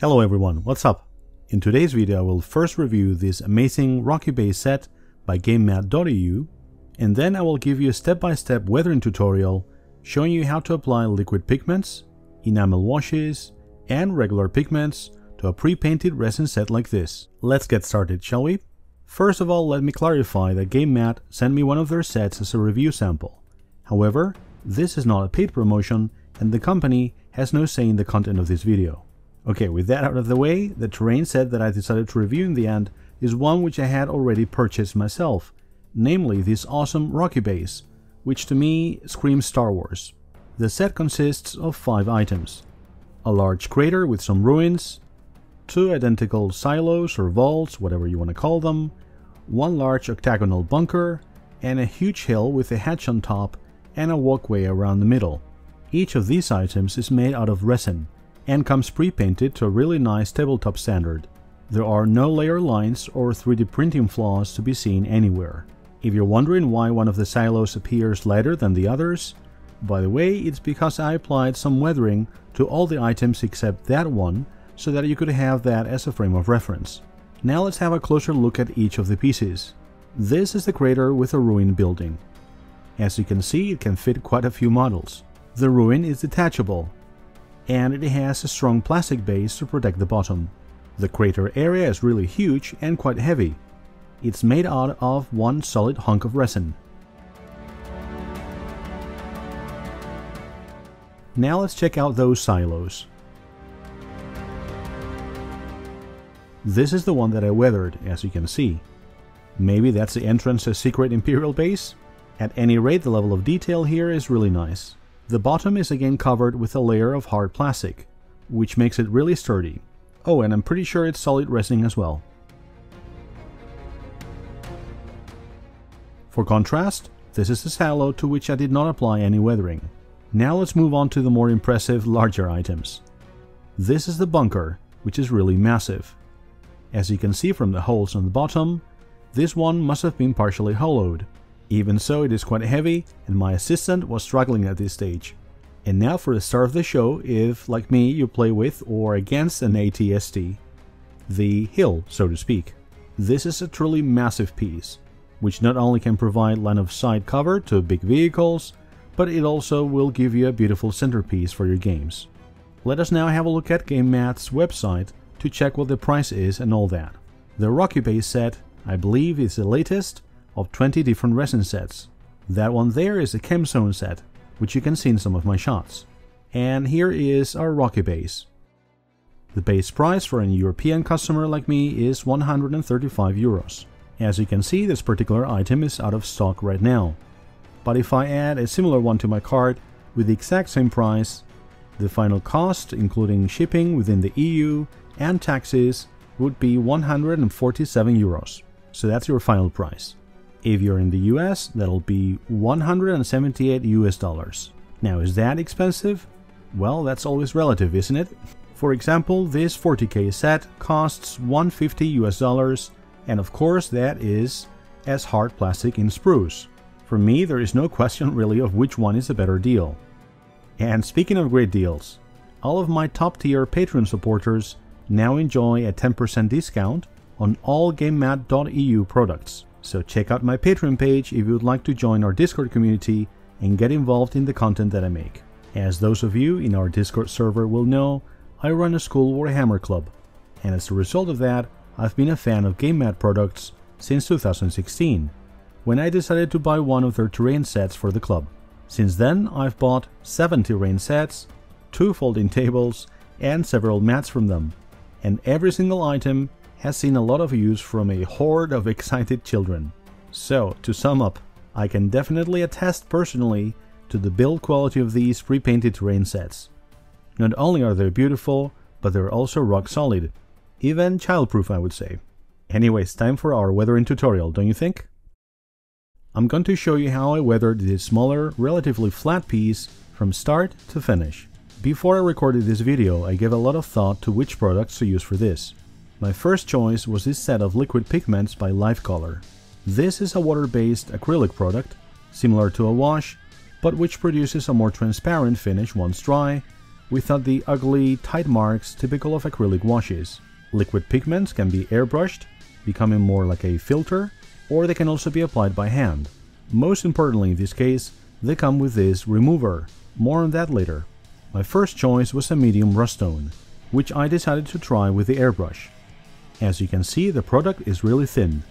Hello everyone, what's up? In today's video I will first review this amazing rocky base set by Gamemat.eu, and then I will give you a step-by-step weathering tutorial showing you how to apply liquid pigments, enamel washes, and regular pigments to a pre-painted resin set like this. Let's get started, shall we? First of all, let me clarify that Gamemat sent me one of their sets as a review sample. However, this is not a paid promotion and the company has no say in the content of this video. Okay, with that out of the way, the terrain set that I decided to review in the end is one which I had already purchased myself, namely this awesome rocky base, which to me screams Star Wars. The set consists of 5 items: a large crater with some ruins, 2 identical silos or vaults, whatever you want to call them, 1 large octagonal bunker, and a huge hill with a hatch on top and a walkway around the middle. Each of these items is made out of resin and comes pre-painted to a really nice tabletop standard. There are no layer lines or 3D printing flaws to be seen anywhere. If you're wondering why one of the silos appears lighter than the others, by the way, it's because I applied some weathering to all the items except that one, so that you could have that as a frame of reference. Now let's have a closer look at each of the pieces. This is the crater with a ruin building. As you can see, it can fit quite a few models. The ruin is detachable, and it has a strong plastic base to protect the bottom. The crater area is really huge and quite heavy. It's made out of one solid hunk of resin. Now let's check out those silos. This is the one that I weathered, as you can see. Maybe that's the entrance to a secret Imperial base? At any rate, the level of detail here is really nice. The bottom is again covered with a layer of hard plastic, which makes it really sturdy. Oh, and I'm pretty sure it's solid resin as well. For contrast, this is the silo to which I did not apply any weathering. Now let's move on to the more impressive larger items. This is the bunker, which is really massive. As you can see from the holes on the bottom, this one must have been partially hollowed. Even so, it is quite heavy, and my assistant was struggling at this stage. And now for the start of the show, if, like me, you play with or against an ATST. The hill, so to speak. This is a truly massive piece, which not only can provide line of sight cover to big vehicles, but it also will give you a beautiful centerpiece for your games. Let us now have a look at Gamemat's website to check what the price is and all that. The Rocky Base set, I believe, is the latest of 20 different resin sets. That one there is a Chemzone set, which you can see in some of my shots. And here is our Rocky Base. The base price for a European customer like me is 135 euros. As you can see, this particular item is out of stock right now. But if I add a similar one to my cart with the exact same price, the final cost, including shipping within the EU and taxes, would be 147 euros. So that's your final price. If you're in the US, that'll be $178 US. Now, is that expensive? Well, that's always relative, isn't it? For example, this 40k set costs $150 US, and of course that is as hard plastic in spruce. For me, there is no question really of which one is a better deal. And speaking of great deals, all of my top tier Patreon supporters now enjoy a 10% discount on all Gamemat.eu products. So check out my Patreon page if you would like to join our Discord community and get involved in the content that I make. As those of you in our Discord server will know, I run a school Warhammer club, and as a result of that, I've been a fan of Gamemat products since 2016, when I decided to buy one of their terrain sets for the club. Since then, I've bought 7 terrain sets, 2 folding tables, and several mats from them, and every single item has seen a lot of use from a horde of excited children. So, to sum up, I can definitely attest personally to the build quality of these pre-painted terrain sets. Not only are they beautiful, but they're also rock solid. Even childproof, I would say. Anyways, time for our weathering tutorial, don't you think? I'm going to show you how I weathered this smaller, relatively flat piece from start to finish. Before I recorded this video, I gave a lot of thought to which products to use for this. My first choice was this set of liquid pigments by Lifecolor. This is a water-based acrylic product, similar to a wash, but which produces a more transparent finish once dry, without the ugly tight marks typical of acrylic washes. Liquid pigments can be airbrushed, becoming more like a filter, or they can also be applied by hand. Most importantly in this case, they come with this remover. More on that later. My first choice was a medium rust tone, which I decided to try with the airbrush. As you can see, the product is really thin,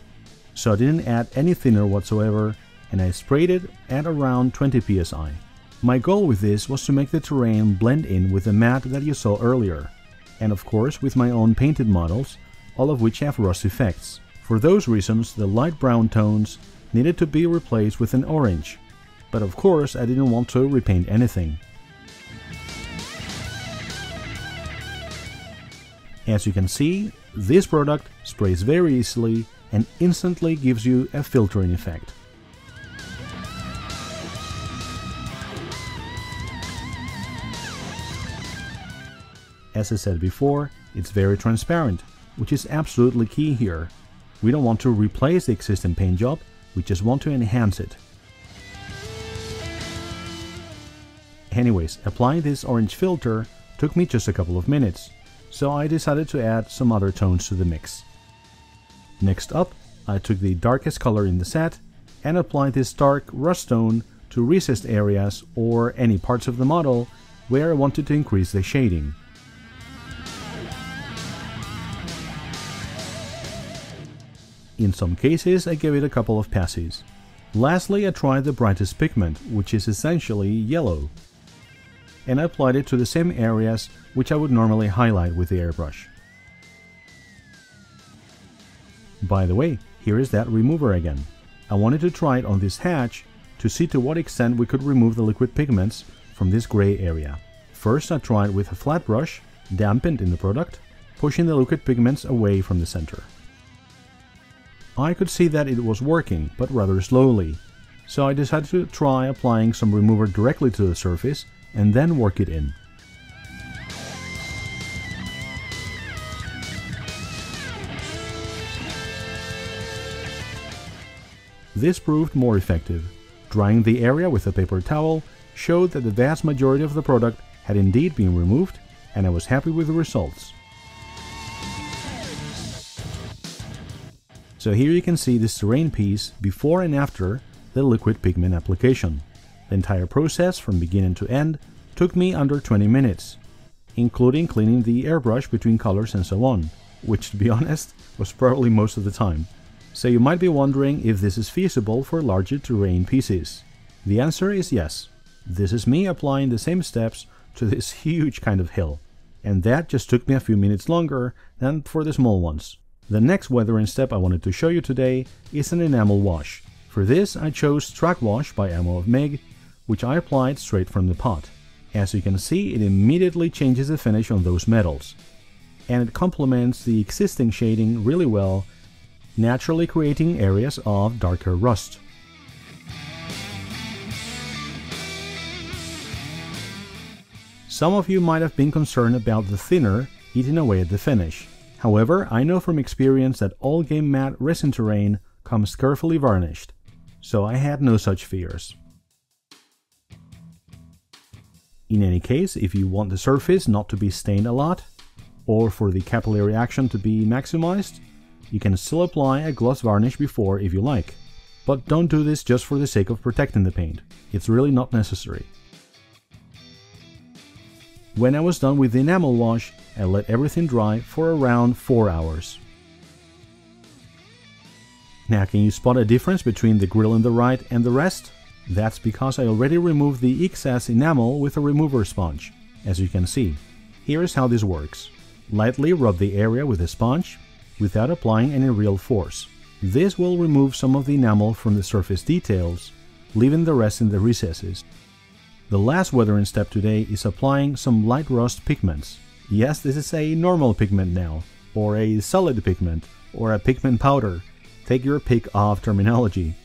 so I didn't add any thinner whatsoever, and I sprayed it at around 20 psi. My goal with this was to make the terrain blend in with the mat that you saw earlier, and of course with my own painted models, all of which have rust effects. For those reasons, the light brown tones needed to be replaced with an orange, but of course I didn't want to repaint anything. As you can see, this product sprays very easily and instantly gives you a filtering effect. As I said before, it's very transparent, which is absolutely key here. We don't want to replace the existing paint job, we just want to enhance it. Anyways, applying this orange filter took me just a couple of minutes, so I decided to add some other tones to the mix. Next up, I took the darkest color in the set and applied this dark rust tone to recessed areas or any parts of the model where I wanted to increase the shading. In some cases, I gave it a couple of passes. Lastly, I tried the Brightest Pigment, which is essentially yellow, and I applied it to the same areas which I would normally highlight with the airbrush. By the way, here is that remover again. I wanted to try it on this hatch to see to what extent we could remove the liquid pigments from this gray area. First, I tried with a flat brush, dampened in the product, pushing the liquid pigments away from the center. I could see that it was working, but rather slowly, so I decided to try applying some remover directly to the surface and then work it in. This proved more effective. Drying the area with a paper towel showed that the vast majority of the product had indeed been removed, and I was happy with the results. So here you can see this terrain piece before and after the liquid pigment application. The entire process from beginning to end took me under 20 minutes, including cleaning the airbrush between colors and so on, which to be honest was probably most of the time. So you might be wondering if this is feasible for larger terrain pieces. The answer is yes. This is me applying the same steps to this huge kind of hill, and that just took me a few minutes longer than for the small ones. The next weathering step I wanted to show you today is an enamel wash. For this I chose Track Wash by Meg, which I applied straight from the pot. As you can see, it immediately changes the finish on those metals, and it complements the existing shading really well, naturally creating areas of darker rust. Some of you might have been concerned about the thinner eating away at the finish. However, I know from experience that all game mat resin terrain comes carefully varnished, so I had no such fears. In any case, if you want the surface not to be stained a lot, or for the capillary action to be maximized, you can still apply a gloss varnish before if you like. But don't do this just for the sake of protecting the paint. It's really not necessary. When I was done with the enamel wash, I let everything dry for around 4 hours. Now, can you spot a difference between the grill on the right and the rest? That's because I already removed the excess enamel with a remover sponge, as you can see. Here is how this works. Lightly rub the area with a sponge without applying any real force. This will remove some of the enamel from the surface details, leaving the rest in the recesses. The last weathering step today is applying some light rust pigments. Yes, this is a normal pigment now, or a solid pigment, or a pigment powder. Take your pick of terminology.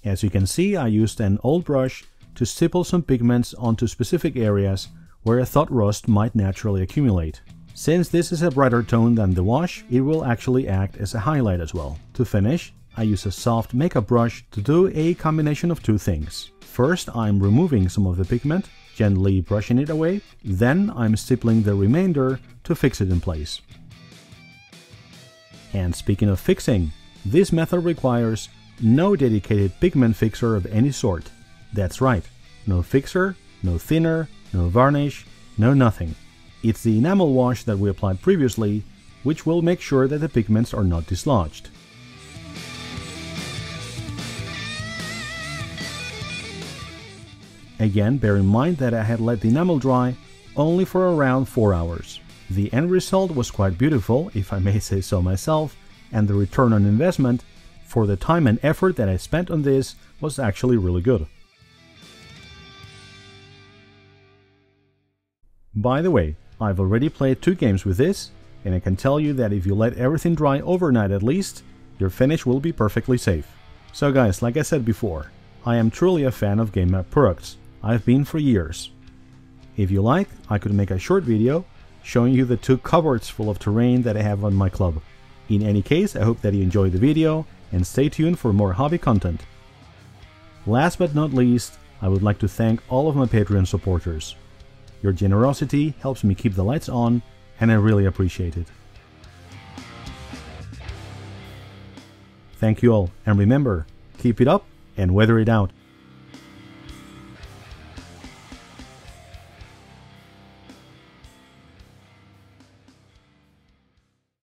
As you can see, I used an old brush to stipple some pigments onto specific areas where I thought rust might naturally accumulate. Since this is a brighter tone than the wash, it will actually act as a highlight as well. To finish, I use a soft makeup brush to do a combination of two things. First, I'm removing some of the pigment, gently brushing it away. Then I'm stippling the remainder to fix it in place. And speaking of fixing, this method requires no dedicated pigment fixer of any sort. That's right, no fixer, no thinner, no varnish, no nothing. It's the enamel wash that we applied previously, which will make sure that the pigments are not dislodged. Again, bear in mind that I had let the enamel dry only for around 4 hours. The end result was quite beautiful, if I may say so myself, and the return on investment for the time and effort that I spent on this was actually really good. By the way, I've already played 2 games with this, and I can tell you that if you let everything dry overnight at least, your finish will be perfectly safe. So guys, like I said before, I am truly a fan of game map products. I've been for years. If you like, I could make a short video showing you the 2 cupboards full of terrain that I have on my club. In any case, I hope that you enjoyed the video and stay tuned for more hobby content. Last but not least, I would like to thank all of my Patreon supporters. Your generosity helps me keep the lights on, and I really appreciate it. Thank you all, and remember, keep it up and weather it out.